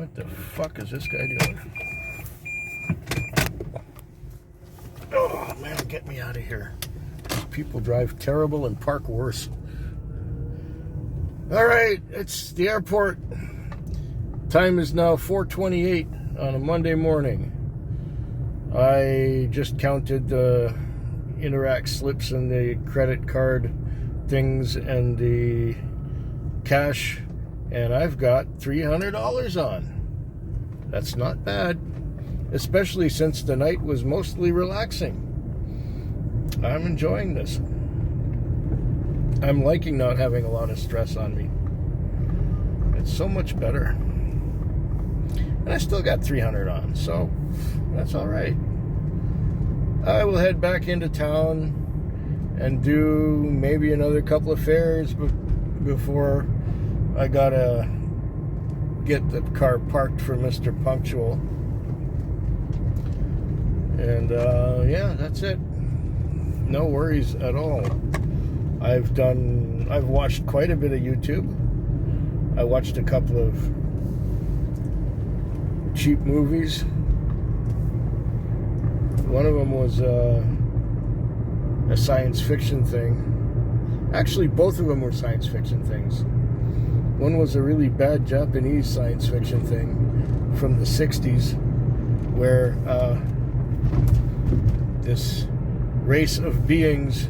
What the fuck is this guy doing? Oh, man, get me out of here. People drive terrible and park worse. All right, it's the airport. Time is now 4:28 on a Monday morning. I just counted the Interac slips and the credit card things and the cash, and I've got $300 on. That's not bad, especially since the night was mostly relaxing. I'm enjoying this. I'm liking not having a lot of stress on me. It's so much better. And I still got 300 on, so that's all right. I will head back into town and do maybe another couple of fairs before I gotta get the car parked for Mr. Punctual. And yeah, that's it. No worries at all. I've watched quite a bit of YouTube. I watched a couple of cheap movies. One of them was a science fiction thing. Actually, both of them were science fiction things. One was a really bad Japanese science fiction thing from the 60s where this race of beings,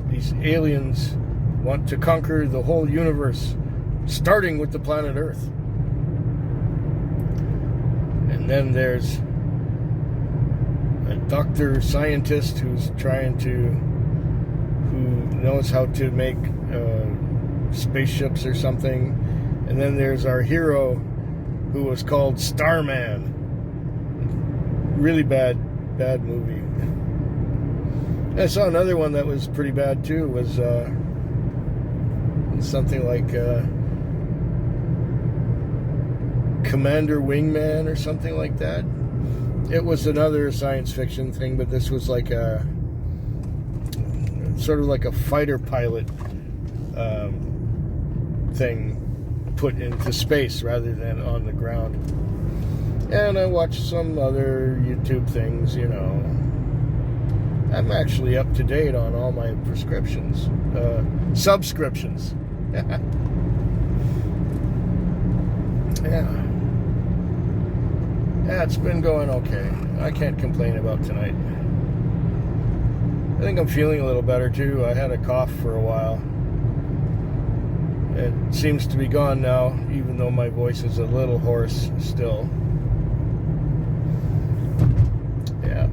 these aliens, want to conquer the whole universe, starting with the planet Earth. And then there's a doctor scientist who knows how to make spaceships or something. And then there's our hero who was called Starman. Really bad movie. I saw another one that was pretty bad too. Was something like Commander Wingman or something like that. It was another science fiction thing, but this was like a sort of like a fighter pilot thing put into space rather than on the ground. And I watched some other YouTube things, you know. I'm actually up to date on all my subscriptions. Yeah. Yeah, it's been going okay. I can't complain about tonight. I think I'm feeling a little better too. I had a cough for a while. It seems to be gone now, even though my voice is a little hoarse still. Yeah.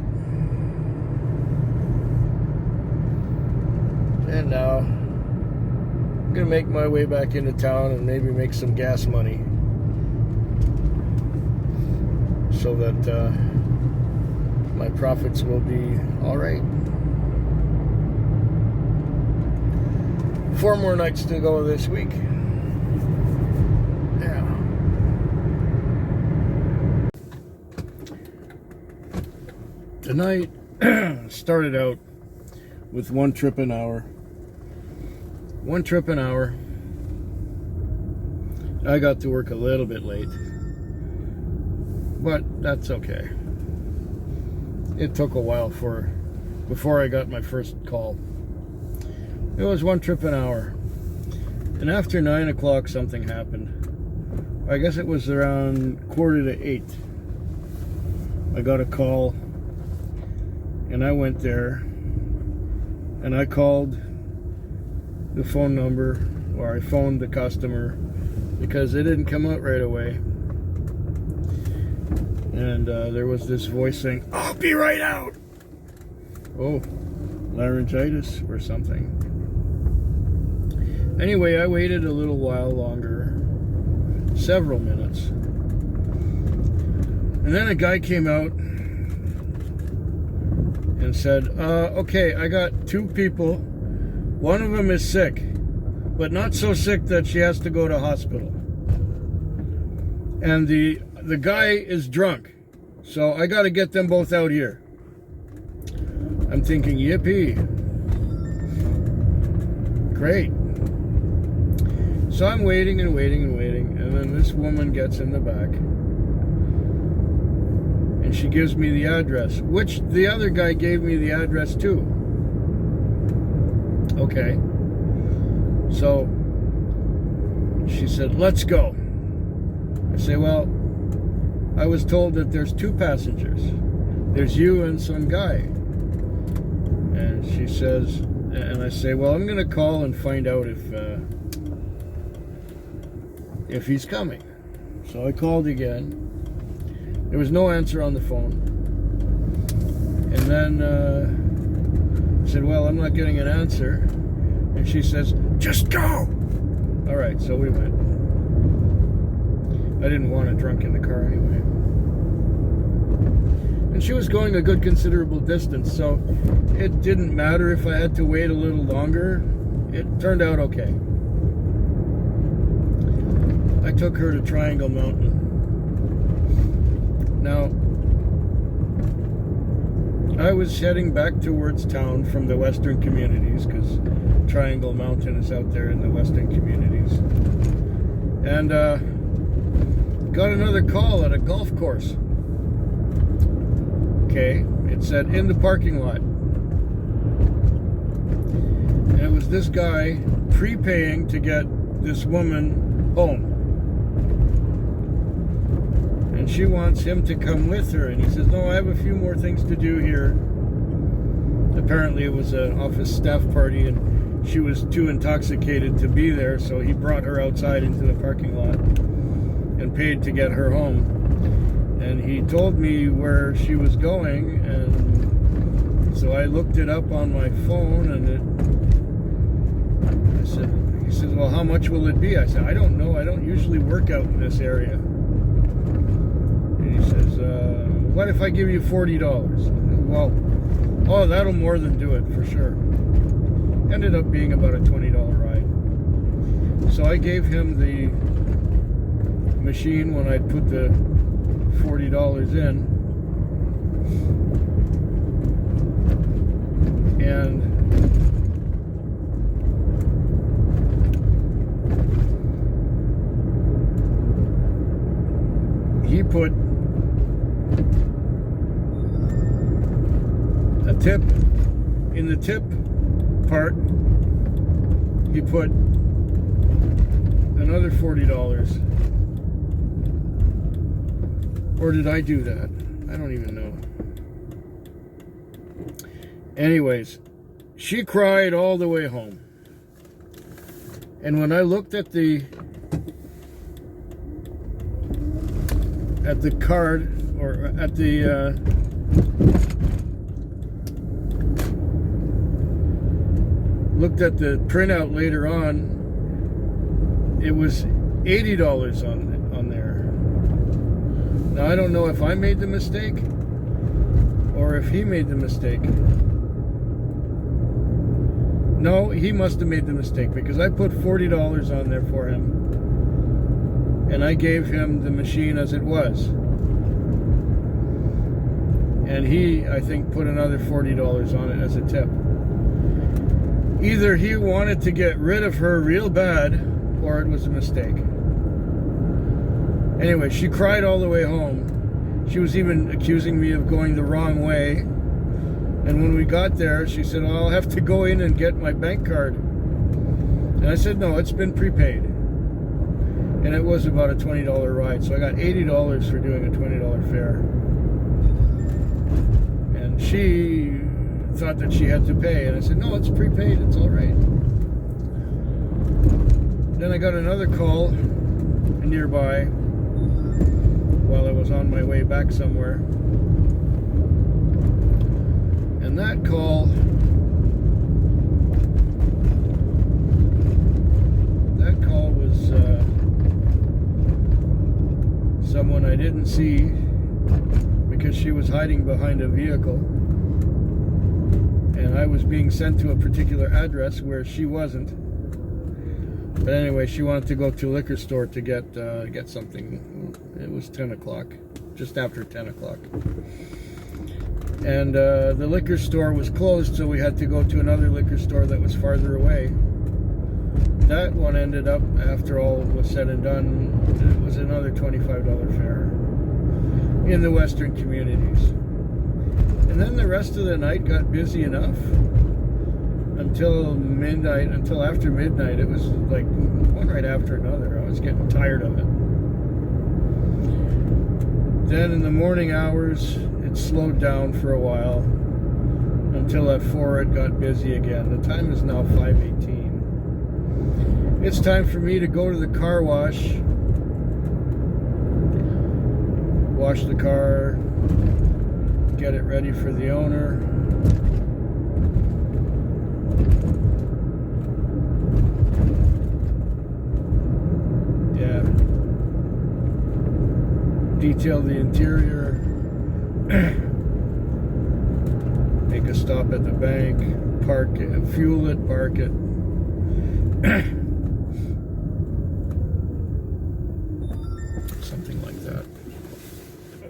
And now I'm gonna make my way back into town and maybe make some gas money so that my profits will be all right. 4 more nights to go this week. Yeah. Tonight started out with 1 trip an hour. 1 trip an hour. I got to work a little bit late, but that's okay. It took a while before I got my first call. It was 1 trip an hour. And after 9 o'clock, something happened. I guess it was around 7:45. I got a call, and I went there, and I called the phone number, or I phoned the customer, because it didn't come out right away. And there was this voice saying, "I'll be right out." Oh, laryngitis or something. Anyway, I waited a little while longer, several minutes. And then a guy came out and said, okay, I got 2 people. One of them is sick, but not so sick that she has to go to hospital. And the guy is drunk, so I got to get them both out here. I'm thinking, yippee. Great. So I'm waiting and waiting and waiting, and then this woman gets in the back, And she gives me the address, which the other guy gave me the address too. Okay. So she said, let's go. I say, well, I was told that there's 2 passengers. There's you and some guy. And she says, and I say, well, I'm going to call and find out if he's coming. So I called again. There was no answer on the phone. And then I said, well, I'm not getting an answer. And she says, just go. All right, so we went. I didn't want a drunk in the car anyway. And she was going a good considerable distance, so it didn't matter if I had to wait a little longer. It turned out okay. I took her to Triangle Mountain. Now, I was heading back towards town from the Western Communities, because Triangle Mountain is out there in the Western Communities. And got another call at a golf course. Okay, it said in the parking lot. And it was this guy prepaying to get this woman home. And she wants him to come with her. And he says, no, I have a few more things to do here. Apparently it was an office staff party and she was too intoxicated to be there. So he brought her outside into the parking lot and paid to get her home. And he told me where she was going, and so I looked it up on my phone, and he said, well, how much will it be? I said, I don't know. I don't usually work out in this area. And he says, what if I give you $40? Well, oh, that'll more than do it for sure. Ended up being about a $20 ride. So I gave him the machine when I put the $40 in, and he put a tip in the tip part. He put another $40. Or did I do that? I don't even know. Anyways, she cried all the way home. And when I looked at the card, or at the looked at the printout later on, it was $80 on there. Now, I don't know if I made the mistake or if he made the mistake. No, he must have made the mistake, because I put $40 on there for him and I gave him the machine as it was. And he, I think, put another $40 on it as a tip. Either he wanted to get rid of her real bad, or it was a mistake. Anyway, she cried all the way home. She was even accusing me of going the wrong way. And when we got there, she said, well, I'll have to go in and get my bank card. And I said, no, it's been prepaid. And it was about a $20 ride. So I got $80 for doing a $20 fare. And she thought that she had to pay. And I said, no, it's prepaid. It's all right. Then I got another call nearby while I was on my way back somewhere. And that call was someone I didn't see, because she was hiding behind a vehicle, and I was being sent to a particular address where she wasn't. But anyway, she wanted to go to a liquor store to get something. It was 10 o'clock, just after 10 o'clock. And the liquor store was closed, so we had to go to another liquor store that was farther away. That one ended up, after all was said and done, it was another $25 fare. in the western communities. And then the rest of the night got busy enough until midnight, until after midnight. It was like one right after another. I was getting tired of it. Then in the morning hours, it slowed down for a while until at 4 it got busy again. The time is now 5:18. It's time for me to go to the car wash, wash the car, get it ready for the owner. Yeah. Detail the interior. Make a stop at the bank, park it, fuel it, park it. Something like that.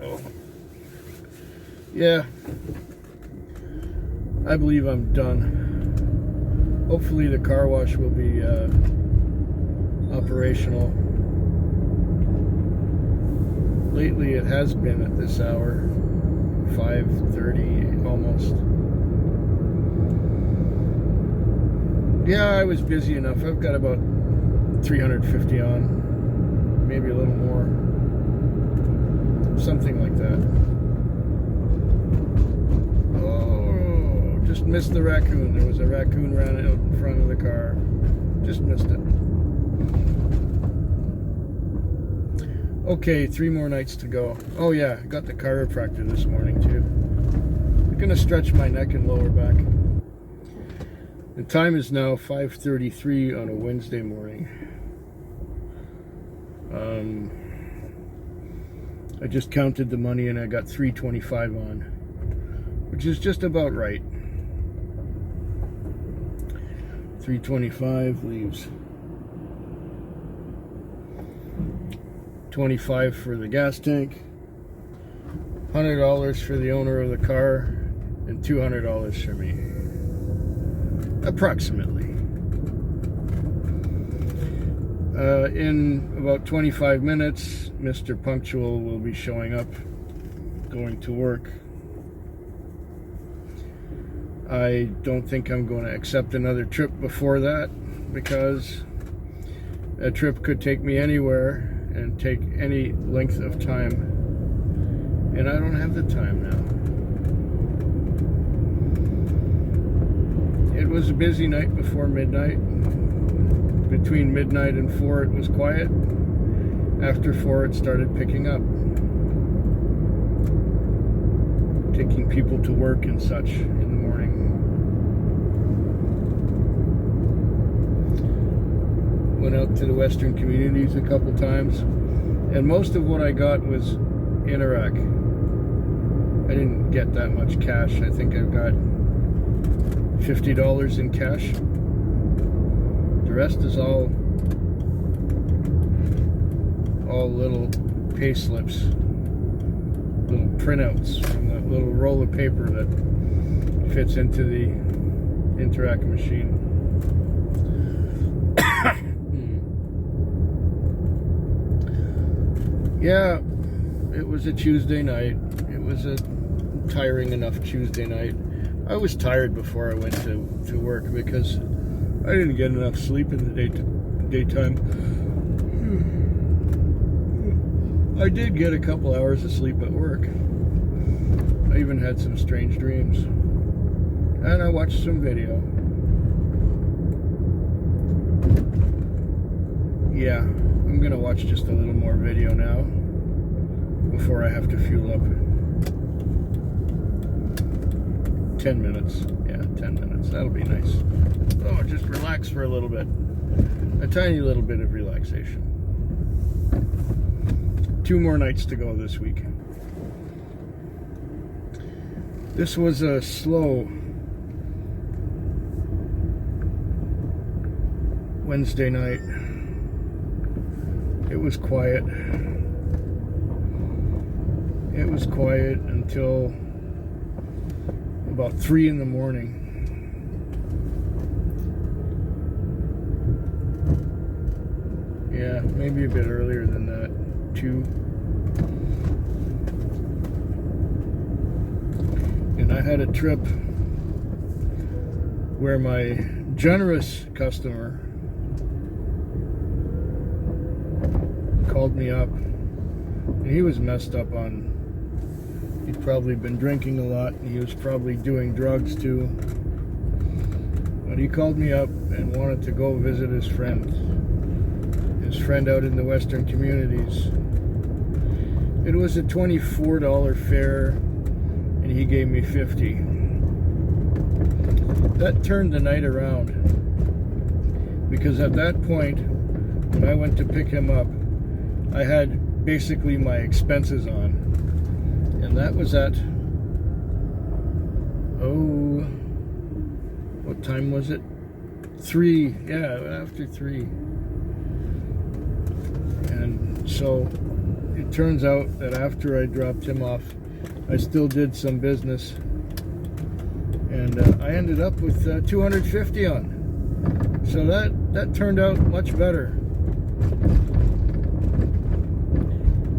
Oh. Yeah. I believe I'm done. Hopefully the car wash will be operational. Lately it has been at this hour, 5:30 almost. Yeah, I was busy enough. I've got about 350 on, maybe a little more, something like that. Oh, just missed the raccoon. There was a raccoon ran out in front of the car. Just missed it. Okay, 3 more nights to go. Oh yeah, got the chiropractor this morning too. I'm gonna stretch my neck and lower back. The time is now 5:33 on a Wednesday morning. I just counted the money and I got $3.25 on, which is just about right. $3.25 leaves $25 for the gas tank, $100 for the owner of the car, and $200 for me. Approximately. In about 25 minutes, Mr. Punctual will be showing up, going to work. I don't think I'm going to accept another trip before that, because a trip could take me anywhere and take any length of time, and I don't have the time now. It was a busy night before midnight. Between midnight and 4 it was quiet. After 4 it started picking up, taking people to work and such in the morning. Went out to the western communities a couple times, and most of what I got was in Iraq. I didn't get that much cash. I think I've got $50 in cash. The rest is all little pay slips, little printouts from that little roll of paper that fits into the Interac machine. Yeah, it was a Tuesday night. It was a tiring enough Tuesday night. I was tired before I went to work because I didn't get enough sleep in the daytime. I did get a couple hours of sleep at work. I even had some strange dreams. And I watched some video. Yeah, I'm gonna watch just a little more video now before I have to fuel up. 10 minutes. Yeah, 10 minutes. That'll be nice. Oh, just relax for a little bit. A tiny little bit of relaxation. 2 more nights to go this week. This was a slow Wednesday night. It was quiet. It was quiet until about 3 in the morning. Yeah, maybe a bit earlier than that. 2. I had a trip where my generous customer called me up. And he was messed up on, he'd probably been drinking a lot, and he was probably doing drugs too. But he called me up and wanted to go visit his friend out in the Western Communities. It was a $24 fare, and he gave me $50. That turned the night around, because at that point, when I went to pick him up, I had basically my expenses on, and that was at, what time was it? 3, yeah, after 3. And so it turns out that after I dropped him off, I still did some business, and I ended up with $250 on. So that turned out much better.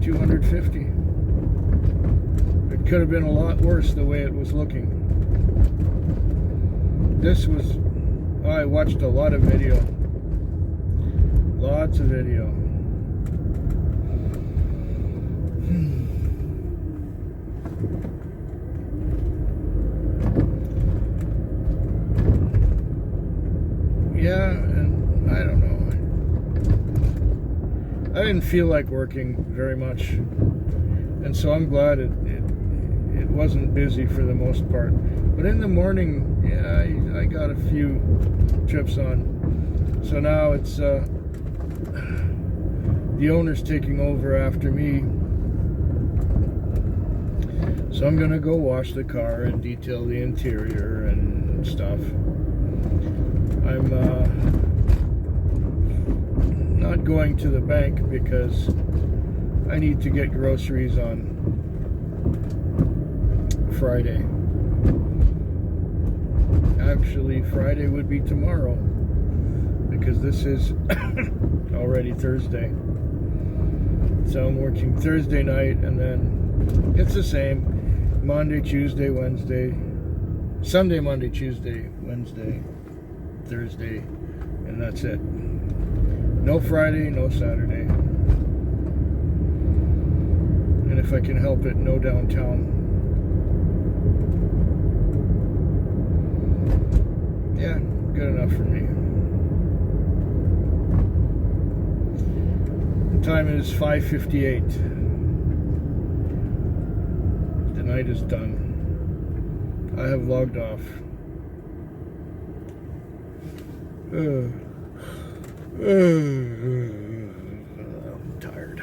$250. It could have been a lot worse the way it was looking. This was, I watched a lot of video. Lots of video. Yeah, and I don't know. I didn't feel like working very much, and so I'm glad it wasn't busy for the most part. But in the morning, yeah, I got a few trips on. So now it's the owner's taking over after me. So I'm gonna go wash the car and detail the interior and stuff. I'm not going to the bank because I need to get groceries on Friday. Actually, Friday would be tomorrow, because this is already Thursday. So I'm working Thursday night, and then it's the same. Monday, Tuesday, Wednesday, Sunday, Monday, Tuesday, Wednesday, Thursday, and that's it. No Friday, no Saturday. And if I can help it, no downtown. Yeah, good enough for me. The time is 5:58. The night is done. I have logged off. I'm tired.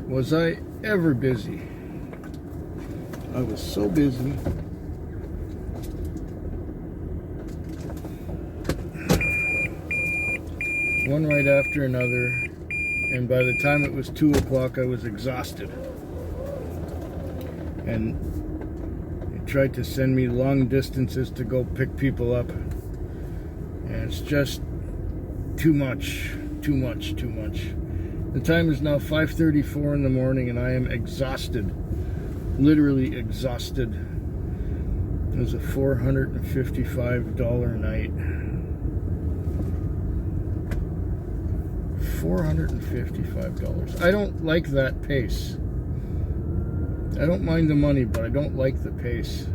Was I ever busy? I was so busy. One right after another, and by the time it was 2 o'clock, I was exhausted. And they tried to send me long distances to go pick people up, and it's just too much. The time is now 5:34 in the morning, and I am exhausted. Literally exhausted. It was a $455 night. $455. I don't like that pace. I don't mind the money, but I don't like the pace.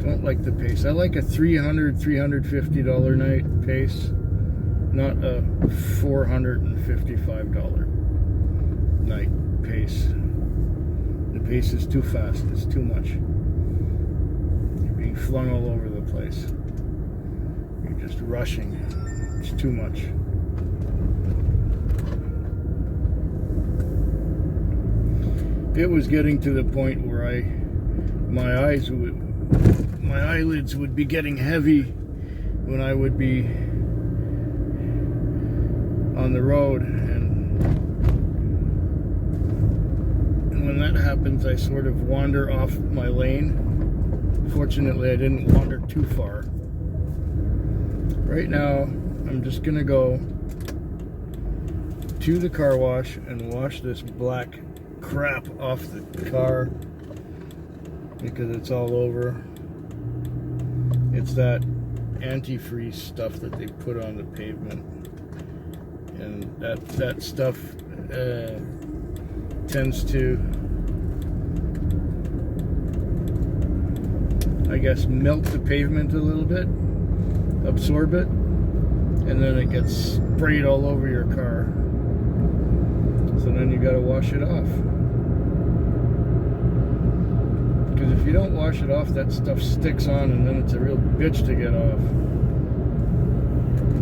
Don't like the pace. I like a $350 night pace, not a $455 night pace. The pace is too fast. It's too much. You're being flung all over the place. You're just rushing. It's too much. It was getting to the point where my eyelids would be getting heavy when I would be on the road, and when that happens, I sort of wander off my lane. Fortunately, I didn't wander too far. right now, I'm just gonna go to the car wash and wash this black crap off the car because it's all over. It's that antifreeze stuff that they put on the pavement, and that stuff tends to, I guess, melt the pavement a little bit, absorb it, and then it gets sprayed all over your car. So then you got to wash it off. Because if you don't wash it off, that stuff sticks on, and then it's a real bitch to get off.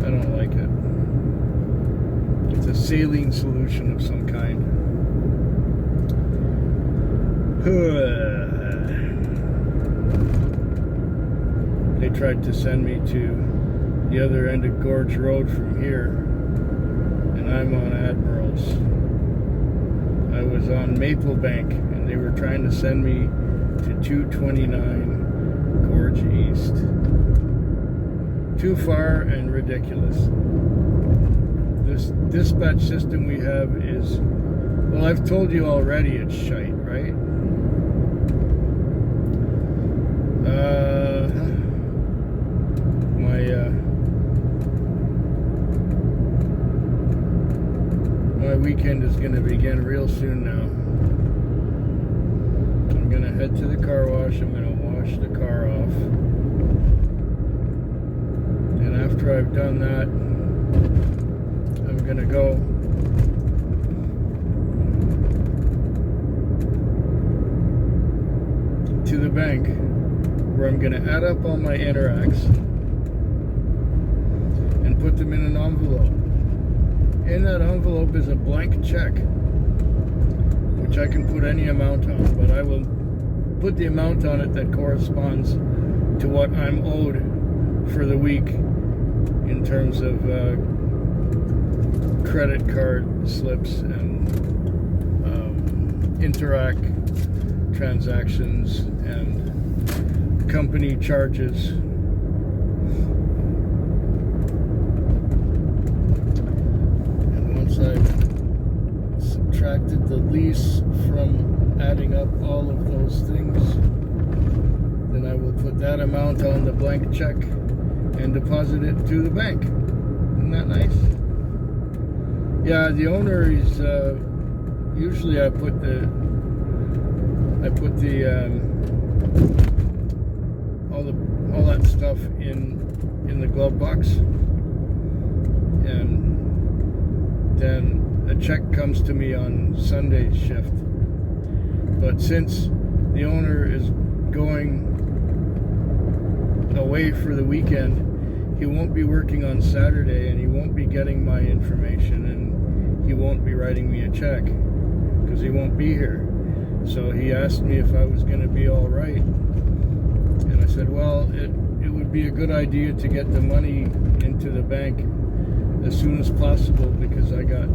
I don't like it. It's a saline solution of some kind. They tried to send me to the other end of Gorge Road from here, and I'm on Admirals. I was on Maple Bank, and they were trying to send me to 229 Gorge East. Too far and ridiculous. This dispatch system we have is, well, I've told you already it's shite, right? My weekend is going to begin real soon now. I'm going to head to the car wash. I'm going to wash the car off. And after I've done that, I'm going to go to the bank where I'm going to add up all my Interacts and put them in an envelope. In that envelope is a blank check, which I can put any amount on, but I will put the amount on it that corresponds to what I'm owed for the week in terms of credit card slips and Interac transactions and company charges. I've subtracted the lease from adding up all of those things, then I will put that amount on the blank check and deposit it to the bank. Isn't that nice? Yeah, the owner is usually I put the all that stuff in the glove box, and then a check comes to me on Sunday's shift. But since the owner is going away for the weekend, he won't be working on Saturday, and he won't be getting my information, and he won't be writing me a check because he won't be here. So he asked me if I was going to be all right, and I said, well, it would be a good idea to get the money into the bank as soon as possible because I got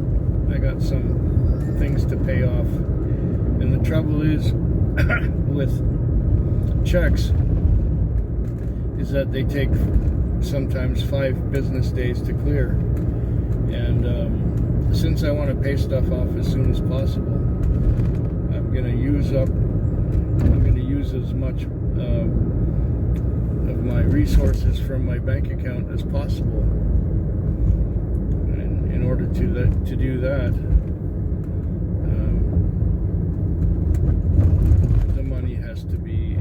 some things to pay off. And the trouble is with checks is that they take sometimes 5 business days to clear. And since I want to pay stuff off as soon as possible, I'm going to use as much of my resources from my bank account as possible. In order to do that, the money has to be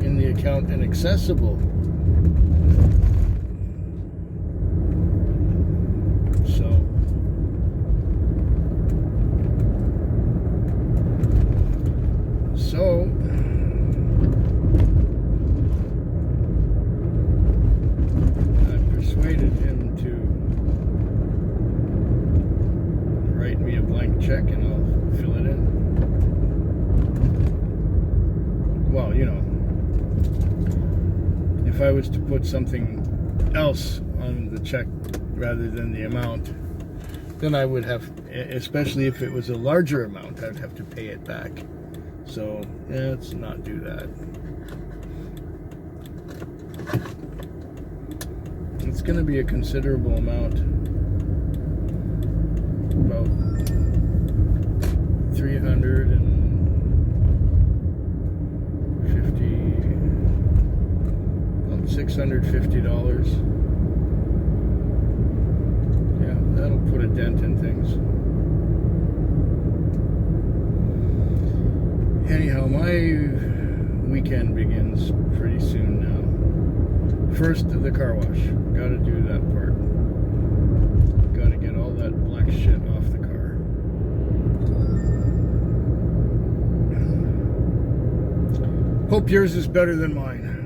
in the account and accessible. So I persuaded him to write me a blank check and I'll fill it in. Well, you know, if I was to put something else on the check rather than the amount, then I would have, especially if it was a larger amount, I'd have to pay it back. So let's not do that. It's going to be a considerable amount. About $350, about $650. Yeah, that'll put a dent in things. Anyhow, my weekend begins pretty soon now. First, the car wash. Gotta do that part. Gotta get all that black shit off the car. Hope yours is better than mine.